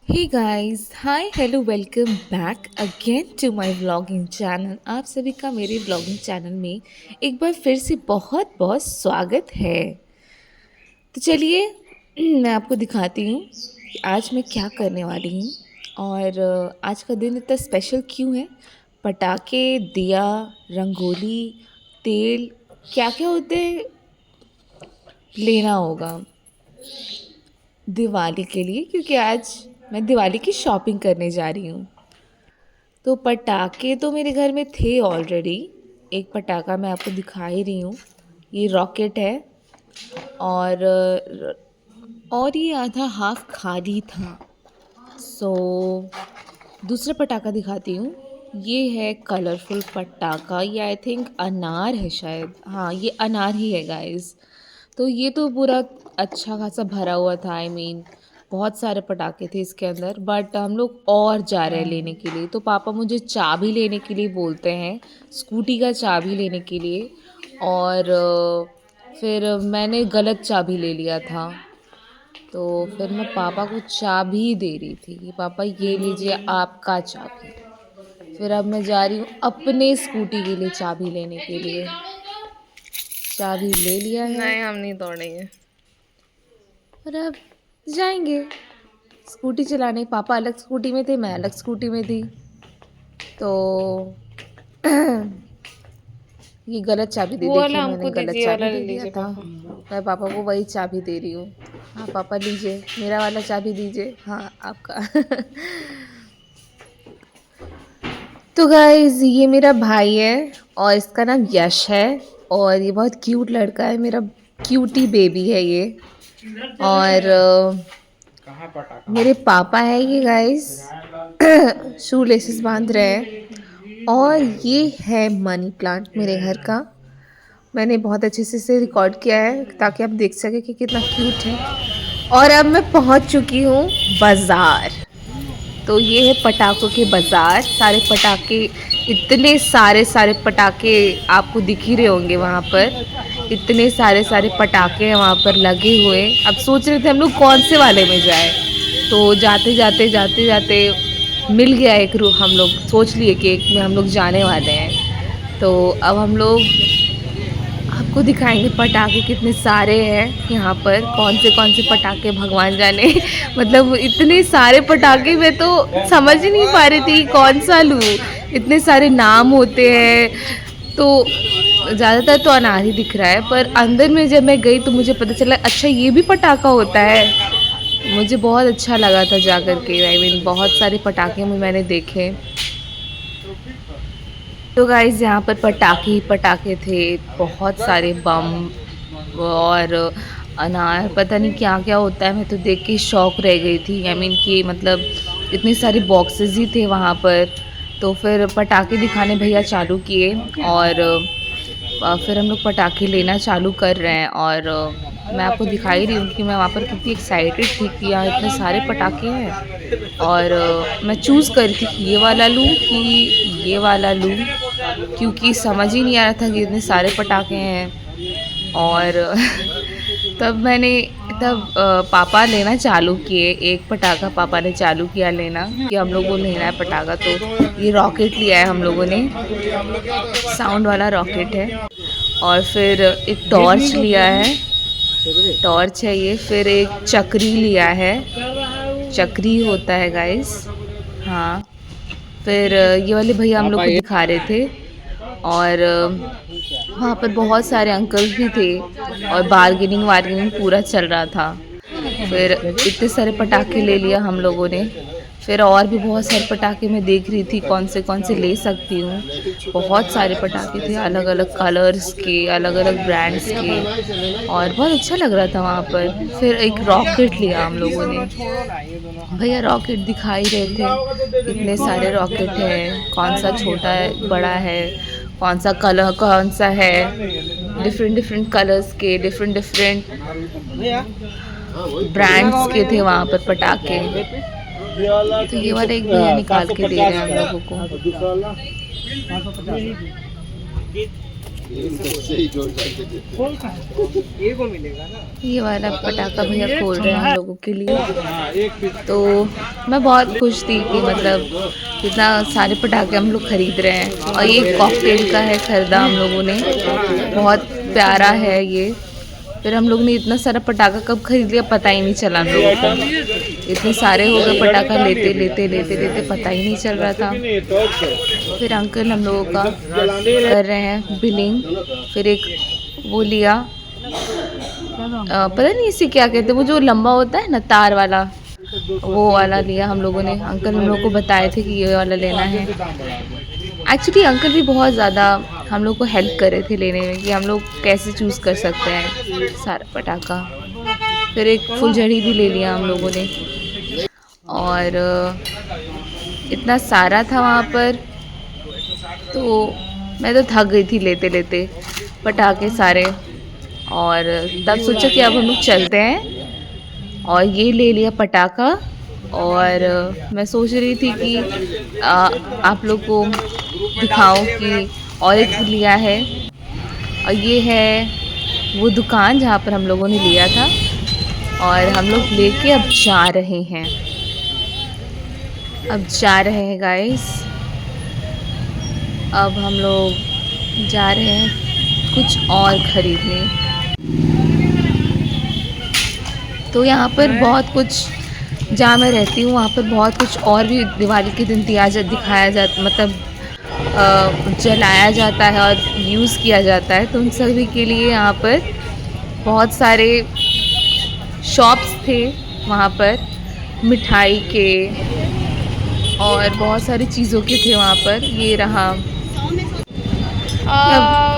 Hey guys, hi hello welcome back again to my vlogging channel. आप सभी का मेरे व्लॉगिंग चैनल में एक बार फिर से बहुत बहुत स्वागत है। तो चलिए मैं आपको दिखाती हूँ कि आज मैं क्या करने वाली हूँ और आज का दिन इतना स्पेशल क्यों है। पटाखे, दिया, रंगोली, तेल, क्या क्या होते हैं लेना होगा दिवाली के लिए, क्योंकि आज मैं दिवाली की शॉपिंग करने जा रही हूँ। तो पटाखे तो मेरे घर में थे ऑलरेडी। एक पटाखा मैं आपको दिखा ही रही हूँ, ये रॉकेट है। और और ये आधा हाफ खाली था। सो दूसरा पटाखा दिखाती हूँ। ये है कलरफुल पटाखा, ये आई थिंक अनार है शायद। हाँ, ये अनार ही है गाइस। तो ये तो पूरा अच्छा खासा भरा हुआ था। बहुत सारे पटाखे थे इसके अंदर, बट हम लोग और जा रहे हैं लेने के लिए। तो पापा मुझे चाबी लेने के लिए बोलते हैं, स्कूटी का चाबी लेने के लिए। और फिर मैंने गलत चाबी ले लिया था। तो फिर मैं पापा को चाबी दे रही थी कि पापा ये लीजिए आपका चाबी। फिर अब मैं जा रही हूँ अपने स्कूटी के लिए चाबी लेने के लिए। चाबी ले लिया है। नहीं, हम नहीं तोड़ेंगे। और अब जाएंगे स्कूटी चलाने। पापा अलग स्कूटी में थे, मैं अलग स्कूटी में थी। तो ये गलत चाबी दे वो देखिए, वाला मैंने हमको गलत दीजिए, ये चाबी वाला ले दे दिया लीजिए था। पापा। मैं पापा को वही चाबी दे रही हूँ। हाँ पापा लीजिए, मेरा वाला चाबी दीजिए। हाँ आपका। तो गाइज ये मेरा भाई है और इसका नाम यश है। और ये बहुत क्यूट लड़का है, मेरा क्यूटी बेबी है ये। और मेरे पापा है ये गाइस। शू लेसेस बांध रहे हैं। और ये है मनी प्लांट मेरे घर का। मैंने बहुत अच्छे से इसे रिकॉर्ड किया है ताकि आप देख सकें कि कितना क्यूट है। और अब मैं पहुंच चुकी हूँ बाज़ार। तो ये है पटाखों के बाज़ार। सारे पटाखे, इतने सारे सारे पटाखे आपको दिख ही रहे होंगे वहाँ पर। इतने सारे सारे पटाखे हैं वहाँ पर लगे हुए। अब सोच रहे थे हम लोग कौन से वाले में जाए। तो जाते जाते जाते जाते मिल गया एक रूट। हम लोग सोच लिए कि एक में हम लोग जाने वाले हैं। तो अब हम लोग आपको दिखाएंगे पटाखे कितने सारे हैं यहाँ पर। कौन से पटाखे भगवान जाने। मतलब इतने सारे पटाखे मैं तो समझ ही नहीं पा रही थी कौन सा लूँ। इतने सारे नाम होते हैं। तो ज़्यादातर तो अनार ही दिख रहा है, पर अंदर में जब मैं गई तो मुझे पता चला अच्छा ये भी पटाखा होता है। मुझे बहुत अच्छा लगा था जा कर के। बहुत सारे पटाखे मैंने देखे। तो गाइज़ यहाँ पर पटाखे ही पटाखे थे, बहुत सारे बम और अनार, पता नहीं क्या क्या होता है। मैं तो देख के शौक रह गई थी। कि मतलब इतने सारे बॉक्सेस ही थे वहाँ पर। तो फिर पटाखे दिखाने भैया चालू किए और फिर हम लोग पटाखे लेना चालू कर रहे हैं। और मैं आपको दिखा ही रही हूँ कि मैं वहाँ पर कितनी एक्साइटेड थी कि यहाँ इतने सारे पटाखे हैं। और मैं चूज़ कर रही थी कि ये वाला लूँ कि ये वाला लूँ, क्योंकि समझ ही नहीं आ रहा था कि इतने सारे पटाखे हैं। और तब पापा लेना चालू किए। एक पटाखा पापा ने चालू किया लेना कि हम लोग को लेना है पटाखा। तो ये रॉकेट लिया है हम लोगों ने, साउंड वाला रॉकेट है। और फिर एक टॉर्च लिया है, टॉर्च है ये। फिर एक चक्री लिया है, चक्री होता है गाइस। हाँ, फिर ये वाले भैया हम लोग को दिखा रहे थे। और वहाँ पर बहुत सारे अंकल भी थे और बार्गेनिंग वार्गेनिंग पूरा चल रहा था। फिर इतने सारे पटाखे ले लिया हम लोगों ने। फिर और भी बहुत सारे पटाखे मैं देख रही थी कौन से ले सकती हूँ। बहुत सारे पटाखे थे, अलग अलग कलर्स के, अलग अलग ब्रांड्स के। और बहुत अच्छा लग रहा था वहाँ पर। फिर एक रॉकेट लिया हम लोगों ने। भैया रॉकेट दिखाई रहे थे, इतने सारे रॉकेट हैं, कौन सा छोटा है बड़ा है, कौन सा कलर कौन सा है। डिफरेंट डिफरेंट कलर्स के, डिफरेंट डिफरेंट ब्रांड्स के थे वहाँ पर पटाखे। तो ये वाला एक भैया निकाल के दे रहे हैं हम लोगों को। ये वाला पटाखा भैया खोल रहे हैं हम लोगों के लिए। तो मैं बहुत खुश थी कि मतलब इतना सारे पटाखे हम लोग खरीद रहे हैं। और ये कॉकटेल का है, खरीदा हम लोगों ने, बहुत प्यारा है ये। फिर हम लोग ने इतना सारा पटाखा कब खरीद लिया पता ही नहीं चला हम लोगों को। इतने सारे हो गए पटाखा, लेते लेते लेते लेते पता ही नहीं चल रहा था। फिर अंकल हम लोगों का कर रहे हैं बिलिंग। फिर एक वो लिया, पता नहीं इसे क्या कहते हैं, वो जो लंबा होता है ना तार वाला, वो वाला लिया हम लोगों ने। अंकल हम लोग को बताए थे कि ये वाला लेना है। एक्चुअली अंकल भी बहुत ज़्यादा हम लोग को हेल्प कर रहे थे लेने में कि हम लोग कैसे चूज़ कर सकते हैं सारा पटाखा। फिर एक फुलझड़ी भी ले लिया हम लोगों ने। और इतना सारा था वहाँ पर, तो मैं तो थक गई थी लेते लेते पटाखे सारे। और तब सोचा कि अब हम लोग चलते हैं। और ये ले लिया पटाखा। और मैं सोच रही थी कि आप लोग को दिखाऊं कि और एक लिया है। और ये है वो दुकान जहाँ पर हम लोगों ने लिया था। और हम लोग लेके अब जा रहे हैं, गाइस। अब हम लोग जा रहे हैं कुछ और ख़रीदने। तो यहाँ पर बहुत कुछ, जहाँ मैं रहती हूँ वहाँ पर बहुत कुछ और भी दिवाली के दिन दिखाया जाता, मतलब जलाया जाता है और यूज़ किया जाता है। तो उन सभी के लिए यहाँ पर बहुत सारे शॉप्स थे वहाँ पर, मिठाई के और बहुत सारी चीज़ों के थे वहाँ पर। ये रहा,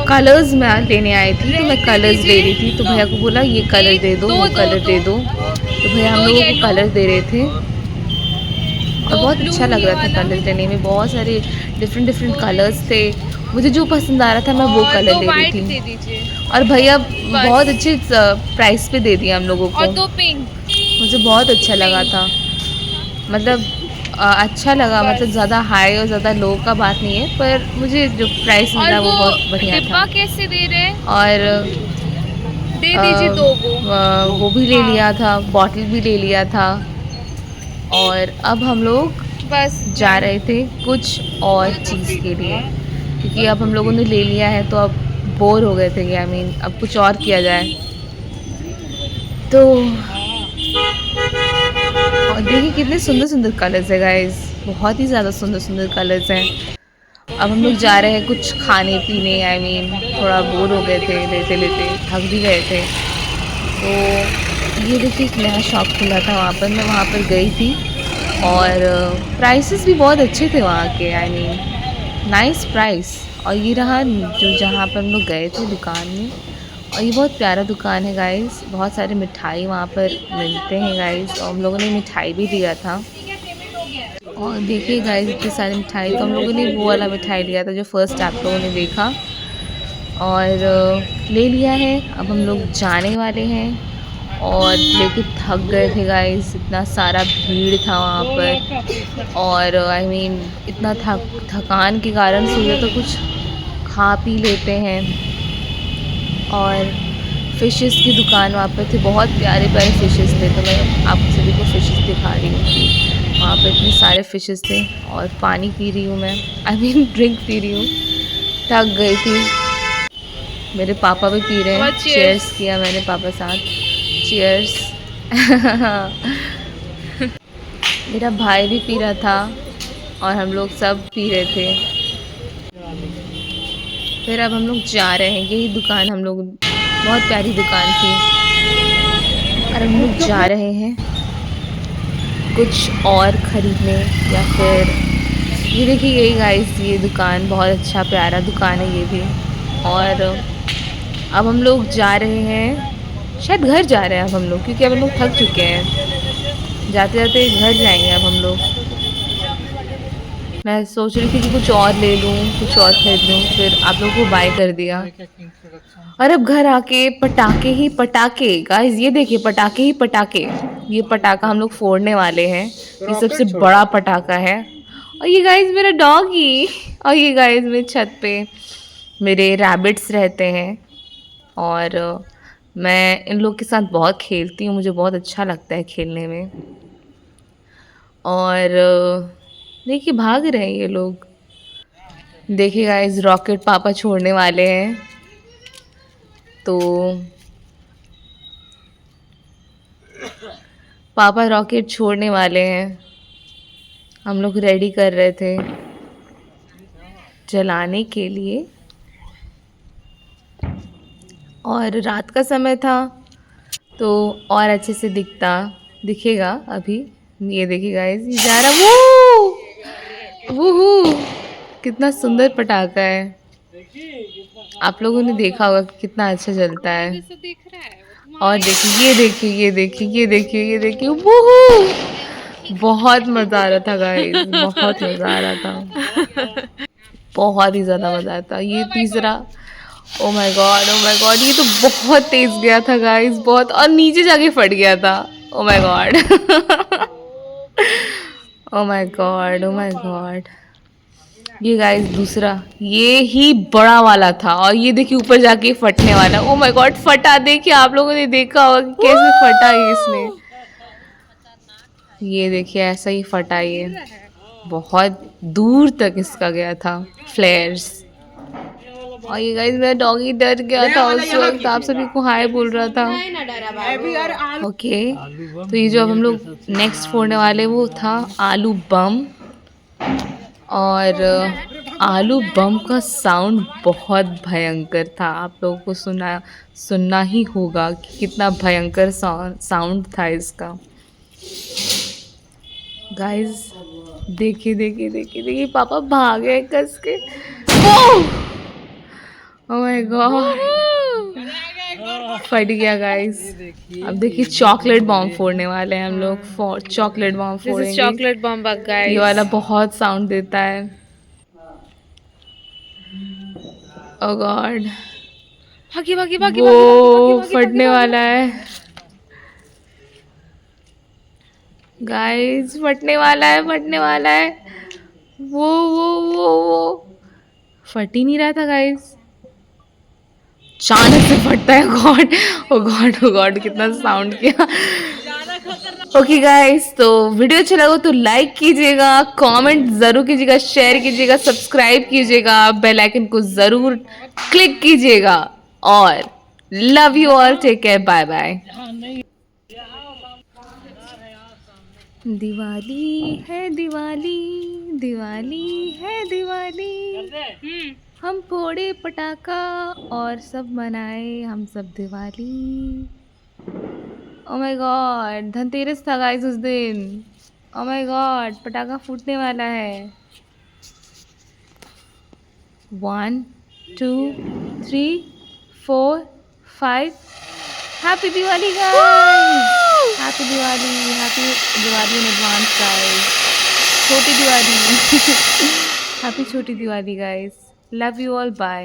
कलर्स मैं लेने आई थी, तो मैं कलर्स ले रही थी। तो भैया को बोला ये कलर दे दो, वो कलर दे दो। तो भैया हम लोगों को कलर दे रहे थे और बहुत अच्छा लग रहा था कलर देने में। बहुत सारे डिफरेंट कलर्स थे। मुझे जो पसंद आ रहा था मैं वो कलर ले रही थी। और भैया बहुत अच्छे प्राइस पे दे दिया हम लोगों को। और 2 पिंक मुझे बहुत अच्छा लगा था, मतलब अच्छा लगा। मतलब ज़्यादा हाई और ज़्यादा लो का बात नहीं है, पर मुझे जो प्राइस मिला वो बहुत बढ़िया था। कैसे दे रहे हैं? और दे दीजिए 2 वो भी ले लिया था, बॉटल भी ले लिया था। और अब हम लोग बस जा रहे थे कुछ और चीज़ के लिए, क्योंकि अब हम लोगों ने ले लिया है तो अब बोर हो गए थे कि अब कुछ और किया जाए। तो और देखिए कितने सुंदर सुंदर कलर्स है गाइस, बहुत ही ज़्यादा सुंदर सुंदर कलर्स हैं। अब हम लोग जा रहे हैं कुछ खाने पीने, थोड़ा बोर हो गए थे लेते लेते, थक भी गए थे। तो ये देखिए एक नया शॉप खुला था वहाँ पर, मैं वहाँ पर गई थी। और प्राइसेस भी बहुत अच्छे थे वहाँ के, नाइस प्राइस। और ये रहा जो जहाँ पर हम लोग गए थे दुकान में। और ये बहुत प्यारा दुकान है गाइस, बहुत सारे मिठाई वहाँ पर मिलते हैं गाइस। और हम लोगों ने मिठाई भी लिया था। और देखिए गाइस इतनी सारी मिठाई, तो हम लोगों ने वो वाला मिठाई लिया था जो फर्स्ट आप लोगों ने देखा और ले लिया है। अब हम लोग जाने वाले हैं और लेके थक गए थे गाइस, इतना सारा भीड़ था वहाँ पर। और इतना थकान के कारण सोचा तो कुछ खा पी लेते हैं। और फ़िशेस की दुकान वहाँ पर थी, बहुत प्यारे प्यारे फ़िशेस थे। तो मैं आप सभी को फ़िशेस दिखा रही हूँ कि वहाँ पर इतने सारे फ़िशेस थे। और पानी पी रही हूँ मैं, ड्रिंक पी रही हूँ, थक गई थी। मेरे पापा भी पी रहे हैं, चीयर्स किया मैंने पापा साथ, चीयर्स। मेरा भाई भी पी रहा था और हम लोग सब पी रहे थे। फिर अब हम लोग जा रहे हैं, यही दुकान हम लोग, बहुत प्यारी दुकान थी। और हम लोग जा रहे हैं कुछ और ख़रीदने, या फिर ये देखिए यही गाइस, ये दुकान बहुत अच्छा प्यारा दुकान है ये भी। और अब हम लोग जा रहे हैं, शायद घर जा रहे हैं अब हम लोग, क्योंकि अब हम लोग थक चुके हैं। जाते जाते घर जाएंगे अब हम लोग। मैं सोच रही थी कि कुछ और ले लूँ, कुछ और खरीद लूँ, फिर आप लोगों को बाय कर दिया। और अब घर आके पटाखे ही पटाखे गाइस, ये देखिए पटाखे ही पटाखे। ये पटाखा हम लोग फोड़ने वाले हैं, ये सबसे बड़ा पटाखा है। और ये गाइस मेरा डॉगी, और ये गाइस मेरे छत पे मेरे रैबिट्स रहते हैं और मैं इन लोग के साथ बहुत खेलती हूँ, मुझे बहुत अच्छा लगता है खेलने में। और देखिए भाग रहे हैं ये लोग। देखिए गाइस रॉकेट पापा छोड़ने वाले हैं, तो पापा रॉकेट छोड़ने वाले हैं। हम लोग रेडी कर रहे थे जलाने के लिए, और रात का समय था तो और अच्छे से दिखेगा अभी। ये देखिए गाइस ये जा रहा, वो कितना सुंदर पटाखा है। आप लोगों ने देखा होगा कि कितना अच्छा जलता है। और देखिए ये देखिए ये देखिए ये देखिए ये देखिए, वो बहुत मज़ा आ रहा था गाइस, बहुत मज़ा आ रहा था, बहुत ही ज़्यादा मज़ा आया था। ये तीसरा, ओ माय गॉड, ये तो बहुत तेज़ गया था गाइस, बहुत, और नीचे जाके फट गया था। Oh my God oh my God, oh my God. ये गाइस दूसरा, ये ही बड़ा वाला था, और ये देखिए ऊपर जाके फटने वाला। ओ माय गॉड, फटा। देखिए आप लोगों ने देखा होगा कि कैसे फटा ये इसने। ये देखिए ऐसा ही फटा ये, बहुत दूर तक इसका गया था फ्लेयर्स। और ये गाइस मेरा डॉगी डर गया था उस वक्त, आप सभी को हाय बोल रहा था। ओके, तो ये जो अब हम लोग नेक्स्ट फोड़ने वाले वो था आलू बम। और आलू बम का साउंड बहुत भयंकर था, आप लोगों को सुनना ही होगा कि कितना भयंकर साउंड था इसका। गाइस देखिए देखिए देखिए देखिए, पापा भागे कस के। ओह माय गॉड, फट गया गाइस। अब देखिए चॉकलेट बॉम्ब फोड़ने वाले हैं हम लोग, चॉकलेट बॉम्ब फोड़ेंगे। Chocolate bomb guys. ये वाला बहुत साउंड देता है। ओह गॉड, भागी भागी भागी वो भागी फटने वाला है गाइस, फटने वाला है, फटने वाला है। वो फट ही नहीं रहा था गाइस, अचानक से फटता है। गॉड, ओ गॉड, ओ गॉड, कितना साउंड किया। ओके गाइस, तो वीडियो अच्छा लगा तो लाइक कीजिएगा, कमेंट ज़रूर कीजिएगा, शेयर कीजिएगा, सब्सक्राइब कीजिएगा, बेल आइकन को ज़रूर क्लिक कीजिएगा। और love you all, take care, bye bye. Diwali है दिवाली, दिवाली है दिवाली, हम फोड़े पटाखा और सब मनाए हम सब Diwali. Oh my God, Dhanteras था गाइस उस दिन। ओ माय गॉड, पटाखा फूटने वाला है। 1 2 3 4 5। Happy Diwali guys, happy Diwali, happy Diwali in advance guys. छोटी दिवाली हैप्पी छोटी Diwali guys, love you all, bye.